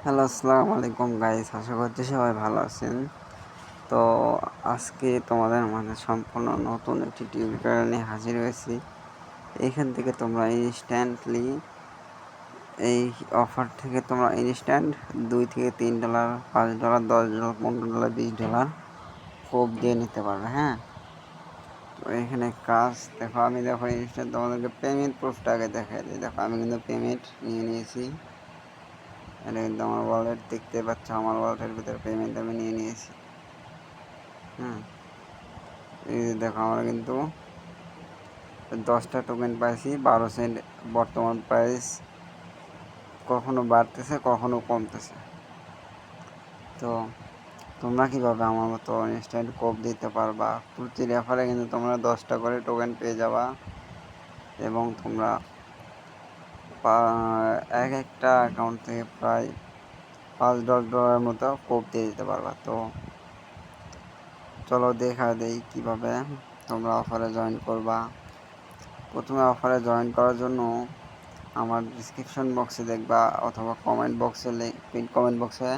Hello, আসসালামু আলাইকুম guys. আশা করছি সবাই ভালো আছেন। তো আজকে তোমাদের মাঝে সম্পূর্ণ নতুন একটি টিউটোরিয়াল নিয়ে হাজির হয়েছি। এইখান থেকে তোমরা ইনস্ট্যান্টলি এই অফার থেকে তোমরা ইনস্ট্যান্ট $2 থেকে $3, $5, $10, $15, $20 কোপ দিয়ে নিতে পারবে। হ্যাঁ, তো এখানে কাজ দেখো, আমি দেখো ইনস্ট্যান্ট তোমাদেরকে পেমেন্ট প্রুফটা আগে দেখাই দিই। দেখো আমি কিন্তু পেমেন্ট নিয়ে নিয়েছি। এটা কিন্তু আমার ওয়ালেট দেখতে পাচ্ছ, আমার ওয়ালেটের ভিতরে পেমেন্ট আমি নিয়ে নিয়েছি। হুম, এই যে দেখো আমরা কিন্তু 10টা টোকেন পাইছি 12 সেন্ট। বর্তমান প্রাইস কখনো বাড়তেছে কখনো কমতেছে। তো তোমরা কীভাবে আমার মতো ইনস্ট্যান্ট কোপ দিতে পারবা? প্রতি রেফারে কিন্তু তোমরা 10টা করে টোকেন পেয়ে যাবা এবং তোমরা এক একটা অ্যাকাউন্ট থেকে প্রায় $5-10 মতো কোপ দিয়ে দিতে পারবা। তো চলো দেখা দেই কীভাবে তোমরা অফারে জয়েন করবা। প্রথমে অফারে জয়েন করার জন্য আমার ডিসক্রিপশন বক্সে দেখবা অথবা কমেন্ট বক্সে কমেন্ট বক্সে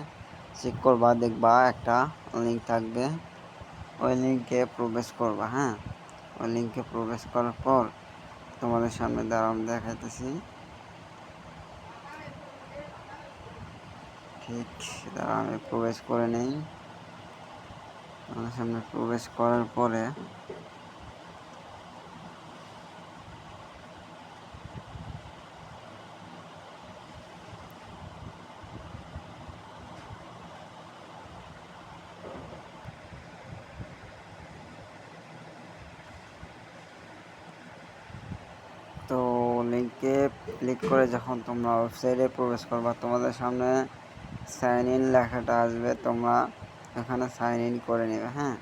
চেক করবা, দেখবা একটা লিঙ্ক থাকবে। ওই লিঙ্কে প্রবেশ করবা। হ্যাঁ, ওই লিঙ্কে প্রবেশ করার পর তোমাদের সামনে দাঁড়ান দেখাইতেছি। ঠিক দাঁড়া, আমি প্রবেশ করে নেই। তোমাদের সামনে প্রবেশ করার পরে তো লিঙ্কে ক্লিক করে যখন তোমরা ওয়েবসাইটে প্রবেশ করবা, তোমাদের সামনে সাইন ইন লেখাটা আসবে। তোমরা এখানে সাইন ইন করে নেবে। হ্যাঁ,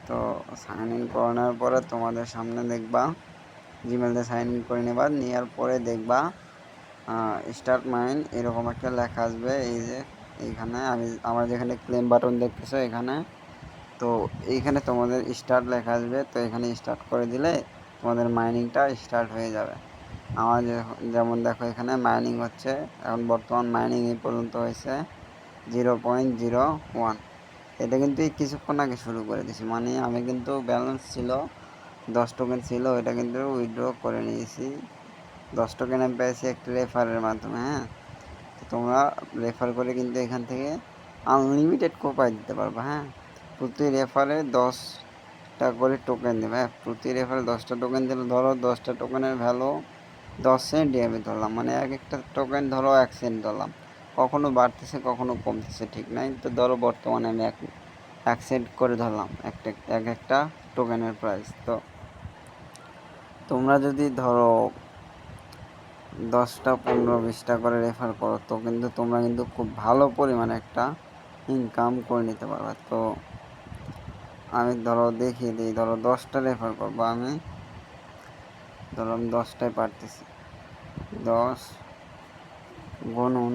তো সাইন ইন করানোর পরে তোমাদের সামনে দেখবা জিমেল দিয়ে সাইন ইন করে নেবা। নেওয়ার পরে দেখবা স্টার্ট মাইন এরকম একটা লেখা আসবে। এই যে এইখানে আমার যেখানে ক্লেম বাটন দেখতেছো এখানে, তো এইখানে তোমাদের স্টার্ট লেখা আসবে। তো এখানে স্টার্ট করে দিলে তোমাদের মাইনিংটা স্টার্ট হয়ে যাবে। আমার যেমন দেখো এখানে মাইনিং হচ্ছে। এখন বর্তমান মাইনিং এই পর্যন্ত হয়েছে 0.01। এটা কিন্তু এই কিছুক্ষণ আগে শুরু করে দিছি। মানে আমি কিন্তু ব্যালেন্স ছিল 10 টোকেন ছিল, এটা কিন্তু উইথড্র করে নিয়েছি। 10 টোকেন আমি পেয়েছি একটা রেফারের মাধ্যমে। হ্যাঁ, তো তোমরা রেফার করে কিন্তু এখান থেকে আনলিমিটেড কোপাই দিতে পারবে। হ্যাঁ, প্রতি রেফারে 10টা করে টোকেন দেবে। হ্যাঁ, প্রতি রেফারে 10টা টোকেন দিলে ধরো 10টা টোকেনের ভ্যালু 10 সেন্টই আমি ধরলাম। মানে এক একটা টোকেন ধরো 1 সেন্ট ধরলাম। কখনো বাড়তেছে কখনো কমতেছে, ঠিক নাই। তো ধরো বর্তমানে আমি 1 সেন্ট করে ধরলাম এক একটা টোকেনের প্রাইস। তো তোমরা যদি ধরো 10টা 15 20টা করে রেফার করো, তো কিন্তু তোমরা কিন্তু খুব ভালো পরিমাণে একটা ইনকাম করে নিতে পারবে। তো আমি ধরো দেখিয়ে দিই, ধরো 10টা রেফার করবো আমি। ধরো আমি 10টায় পারতেছি। 10 গুণুন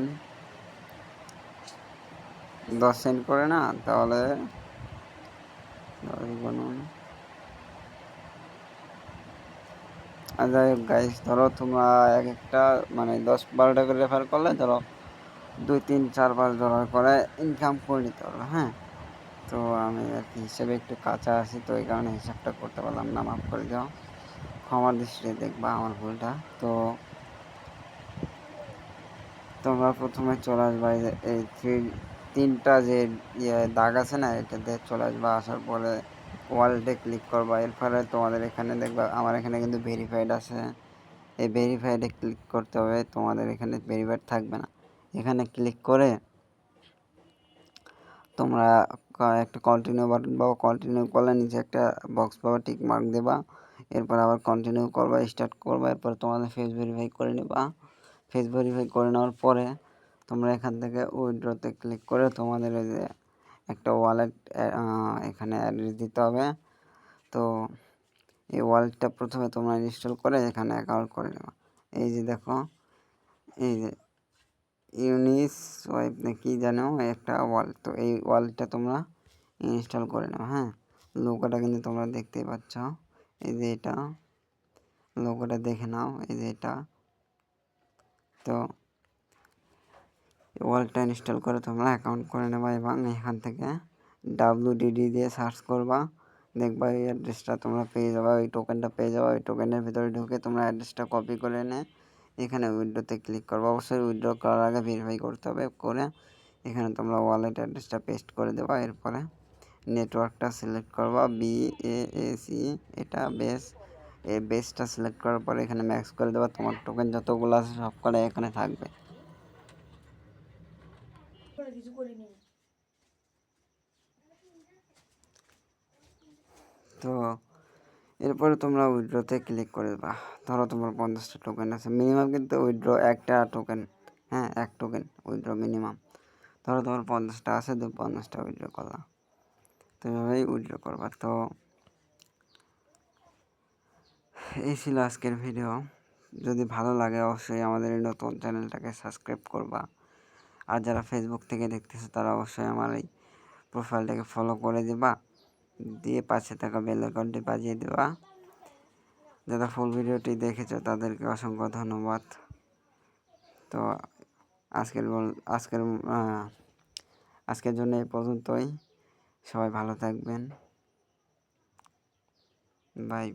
10 সেন্ট করে না, তাহলে 10 গুণুন যাই হোক গাইস, ধরো তোমরা এক একটা মানে 10-12টা করে রেফার করলে ধরো $2 3 4 5 করে ইনকাম করে নিতে পারবে। হ্যাঁ, তো আমি আর কি হিসেবে একটু কাঁচা আছি, তো এই কারণে হিসাবটা করতে পারলাম না, মাফ করে দাও, ক্ষমার দৃষ্টিতে দেখবা আমার ভুলটা। তো তোমরা প্রথমে চলে আসবা এই তিনটা যে দাগ আছে না, এটাতে চলে আসবা। আসার পরে ওয়ালেটে ক্লিক করবা। এরপরে তোমাদের এখানে দেখবা আমার এখানে কিন্তু ভেরিফাইড আছে। এই ভেরিফাইডে ক্লিক করতে হবে। তোমাদের এখানে ভেরিফাইড থাকবে না। এখানে ক্লিক করে তোমরা একটা কন্টিনিউ বাটন পাবো। কন্টিনিউ করলে নিচে একটা বক্স পাবো, টিক মার্ক দেবা। এরপর আবার কন্টিনিউ করবা, স্টার্ট করবা। এরপর তোমাদের ফেস ভেরিফাই করে নেবা। ফেস ভেরিফাই করে নেওয়ার পরে তোমরা এখান থেকে উইথড্রতে ক্লিক করে তোমাদের ওই যে একটা ওয়ালেট এখানে অ্যাড্রেস দিতে হবে। তো এই ওয়ালেটটা প্রথমে তোমরা ইনস্টল করে এখানে অ্যাকাউন্ট করে নেবা। এই যে দেখো, এই যে ইউনিস ওয়াইপ না কি জানো একটা ওয়ালেট, তো এই ওয়ালেটটা তোমরা ইনস্টল করে নাও। হ্যাঁ, লোগোটা কিন্তু তোমরা দেখতেই পাচ্ছ। এই যে এটা লোগোটা দেখে নাও, এই যে এটা। তো ওয়ালেটটা ইনস্টল করে তোমরা অ্যাকাউন্ট করে নেবা এবং এখান থেকে WDD দিয়ে সার্চ করবা, দেখবা এই অ্যাড্রেসটা তোমরা পেয়ে যাবা, ওই টোকেনটা পেয়ে যাবা। ওই টোকেনের ভিতরে ঢুকে তোমরা অ্যাড্রেসটা কপি করে এনে এখানে উইথড্রোতে ক্লিক করবা। অবশ্যই উইথড্র করার আগে ভেরিফাই করতে হবে। করে এখানে তোমরা ওয়ালেট অ্যাড্রেসটা পেস্ট করে দেবা। এরপরে নেটওয়ার্কটা সিলেক্ট করবা, BASE, এটা বেসটা সিলেক্ট করার পরে এখানে ম্যাক্স করে দেবা। তোমার টোকেন যতগুলো আছে সব করে এখানে থাকবে। তো এরপরে তোমরা উইথড্রোতে ক্লিক করে দেবা। ধরো তোমার 50টা টোকেন আছে, মিনিমাম কিন্তু উইথড্র একটা টোকেন, হ্যাঁ 1 টোকেন উইথড্র মিনিমাম। ধরো তোমার 50টা আছে, 50টা উইথড্র করলাম, তো এভাবেই উইথড্র করবা। তো এই ছিল আজকের ভিডিও। যদি ভালো লাগে অবশ্যই আমাদের এই নতুন চ্যানেলটাকে সাবস্ক্রাইব করবা। আর যারা ফেসবুক থেকে দেখতেছে তারা অবশ্যই আমার এই প্রোফাইলটাকে ফলো করে দিবা, দিয়ে পাশে থাকা বেল আইকনটি বাজিয়ে দেবা। যারা ফুল ভিডিওটি দেখেছো তাদেরকে অসংখ্য ধন্যবাদ। তো আজকের জন্য এই পর্যন্তই। সবাই ভালো থাকবেন। বাই।